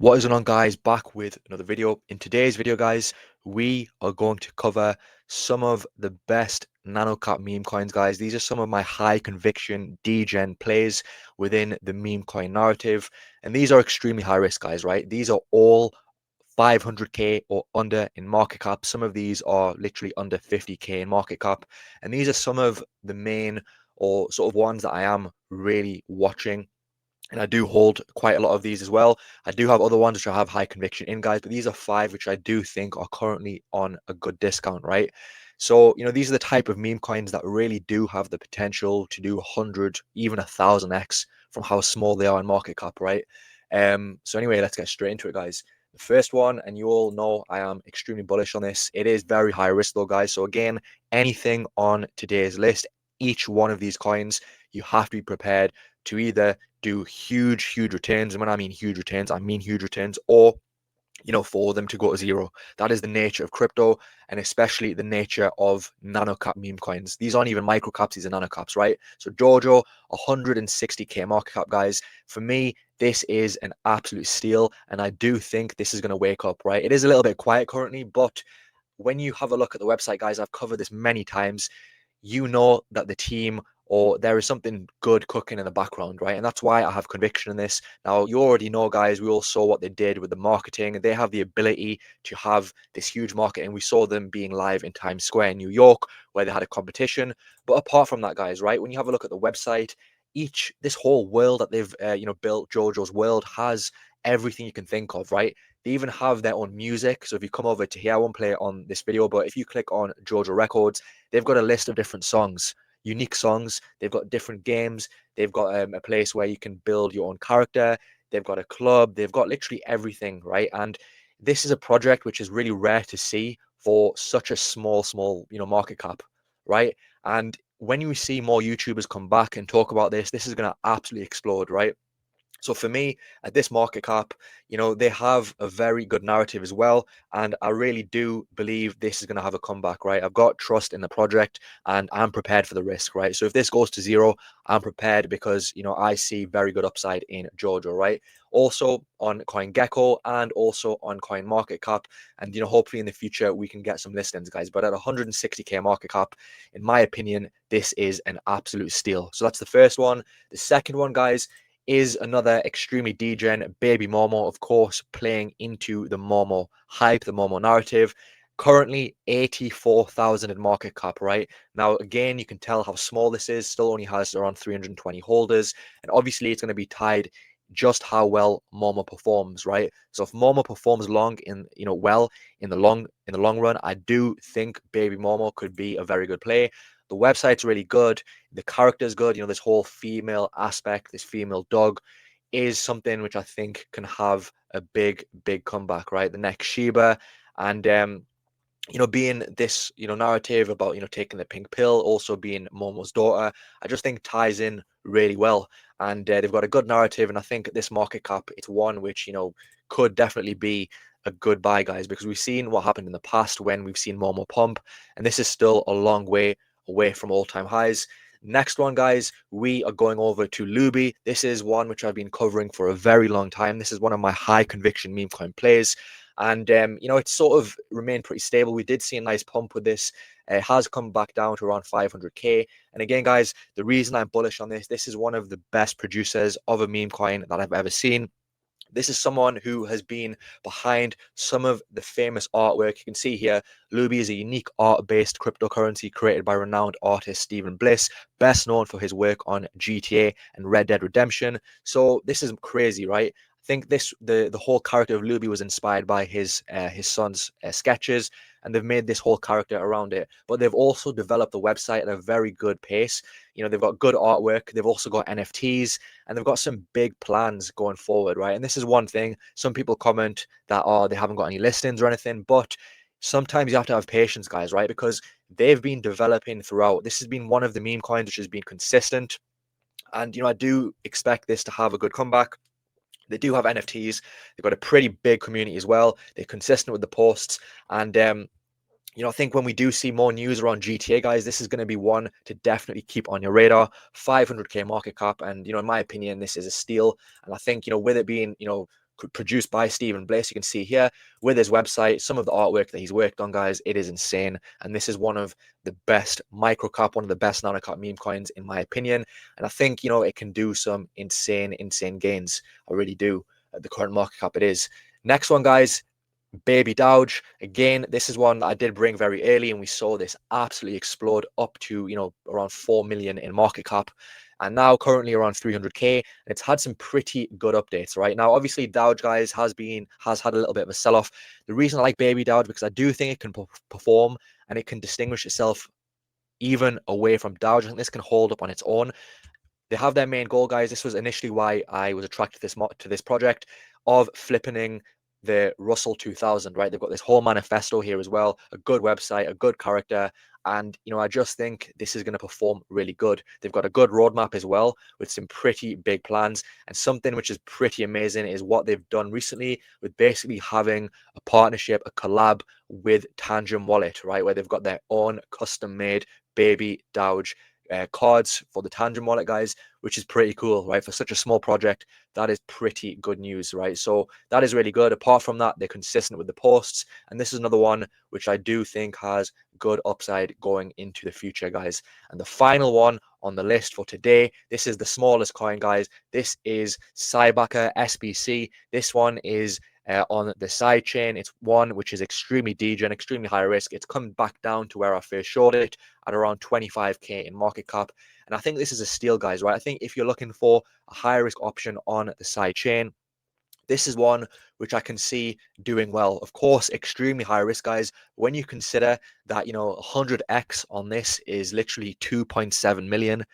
What is going on, guys? Back with another video. In today's video, guys, we are going to cover some of the best nanocap meme coins, guys. These are some of my high conviction degen plays within the meme coin narrative, and these are extremely high risk, guys, right? These are all 500k or under in market cap. Some of these are literally under 50k in market cap, and these are some of the main or sort of ones that I am really watching, and I do hold quite a lot of these as well. I do have other ones which I have high conviction in, guys, but these are five which I do think are currently on a good discount, right? So, these are the type of meme coins that really do have the potential to do 100, even 1,000x from how small they are in market cap, right? So anyway, let's get straight into it, guys. The first one, and you all know I am extremely bullish on this. It is very high risk though, guys. So again, anything on today's list, each one of these coins, you have to be prepared to either do huge returns. And when I mean huge returns, I mean huge returns, or for them to go to zero. That is the nature of crypto, and especially the nature of nano cap meme coins. These aren't even micro caps, these are nano caps, right? So Jojo, 160k market cap, guys. For me, this is an absolute steal, and I do think this is going to wake up, right? It is a little bit quiet currently, but when you have a look at the website, guys, I've covered this many times, you know that the team or there is something good cooking in the background, right? And that's why I have conviction in this. Now, you already know, guys, we all saw what they did with the marketing. They have the ability to have this huge market, and we saw them being live in Times Square in New York, where they had a competition. But apart from that, guys, right, when you have a look at the website, this whole world that they've built, JoJo's world, has everything you can think of, right? They even have their own music. So if you come over to here, I won't play it on this video, but if you click on JoJo Records, they've got a list of different songs, unique songs. They've got different games. They've got a place where you can build your own character. They've got a club. They've got literally everything, right? And this is a project which is really rare to see for such a small, market cap, right? And when you see more YouTubers come back and talk about this, this is going to absolutely explode, right? So for me, at this market cap, they have a very good narrative as well. And I really do believe this is going to have a comeback, right? I've got trust in the project and I'm prepared for the risk, right? So if this goes to zero, I'm prepared because, I see very good upside in Jojo, right? Also on CoinGecko and also on CoinMarketCap. And, hopefully in the future, we can get some listings, guys. But at 160k market cap, in my opinion, this is an absolute steal. So that's the first one. The second one, guys, is another extremely degen baby Momo, of course, playing into the Momo hype, the Momo narrative. Currently 84,000 in market cap, right? Now, again, you can tell how small this is, still only has around 320 holders. And obviously, it's going to be tied just how well Momo performs, right? So if Momo performs well in the long run, I do think baby Momo could be a very good play. The website's really good. The character's good. This whole female aspect, this female dog, is something which I think can have a big comeback, right? The next Sheba. And being this, narrative about, taking the pink pill, also being Momo's daughter, I just think ties in really well. And they've got a good narrative. And I think at this market cap, it's one which, could definitely be a good buy, guys, because we've seen what happened in the past when we've seen Momo pump. And this is still a long way away from all-time highs. Next one, guys, we are going over to Luby. This is one which I've been covering for a very long time. This is one of my high conviction meme coin plays. And, it's sort of remained pretty stable. We did see a nice pump with this. It has come back down to around 500k. And again, guys, the reason I'm bullish on this is one of the best producers of a meme coin that I've ever seen. This is someone who has been behind some of the famous artwork. You can see here, Luby is a unique art-based cryptocurrency created by renowned artist Stephen Bliss, best known for his work on GTA and Red Dead Redemption. So this is crazy, right? I think the whole character of Luby was inspired by his son's sketches, and they've made this whole character around it. But they've also developed the website at a very good pace. They've got good artwork. They've also got NFTs, and they've got some big plans going forward, right? And this is one thing. Some people comment that, they haven't got any listings or anything, but sometimes you have to have patience, guys, right? Because they've been developing throughout. This has been one of the meme coins which has been consistent. And, I do expect this to have a good comeback. They do have NFTs. They've got a pretty big community as well. They're consistent with the posts. And, I think when we do see more news around GTA, guys, this is going to be one to definitely keep on your radar. 500k market cap. And, in my opinion, this is a steal. And I think, with it being, produced by Stephen Bliss. You can see here with his website, some of the artwork that he's worked on, guys. It is insane. And this is one of the best microcap, one of the best nanocap meme coins, in my opinion. And I think, it can do some insane gains. I really do. At the current market cap it is. Next one, guys, Baby Doge. Again, this is one I did bring very early, and we saw this absolutely explode up to, around 4 million in market cap. And now currently around 300k, and it's had some pretty good updates. Right now, obviously, Doge, guys, has had a little bit of a sell-off. The reason I like Baby Doge, because I do think it can perform and it can distinguish itself even away from Doge. I think this can hold up on its own. They have their main goal, guys. This was initially why I was attracted to this project, of flipping the Russell 2000, right? They've got this whole manifesto here as well, a good website, a good character, and I just think this is going to perform really good. They've got a good roadmap as well, with some pretty big plans, and something which is pretty amazing is what they've done recently with basically having a partnership, a collab with Tangent Wallet, right? Where they've got their own custom-made Baby Doge cards for the Tangent Wallet, guys, which is pretty cool, right? For such a small project, that is pretty good news, right? So that is really good. Apart from that, they're consistent with the posts, and this is another one which I do think has good upside going into the future, guys. And the final one on the list for today, this is the smallest coin, guys. This is Cybaka SBC. This one is on the side chain. It's one which is extremely degen, extremely high risk. It's come back down to where I first showed it at around 25k in market cap. And I think this is a steal, guys, right? I think if you're looking for a high risk option on the side chain, this is one which I can see doing well. Of course, extremely high risk, guys. When you consider that, 100x on this is literally 2.7 million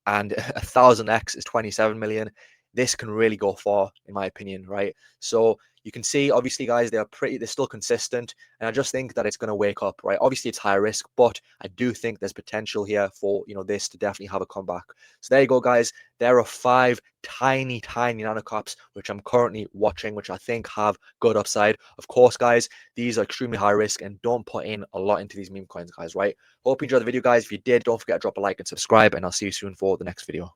and 1000x is 27 million, this can really go far, in my opinion, right? So you can see, obviously, guys, they're still consistent, and I just think that it's going to wake up, right? Obviously, it's high risk, but I do think there's potential here for, this to definitely have a comeback. So there you go, guys. There are 5 tiny nanocaps which I'm currently watching, which I think have good upside. Of course, guys, these are extremely high risk, and don't put in a lot into these meme coins, guys, right? Hope you enjoyed the video, guys. If you did, don't forget to drop a like and subscribe, and I'll see you soon for the next video.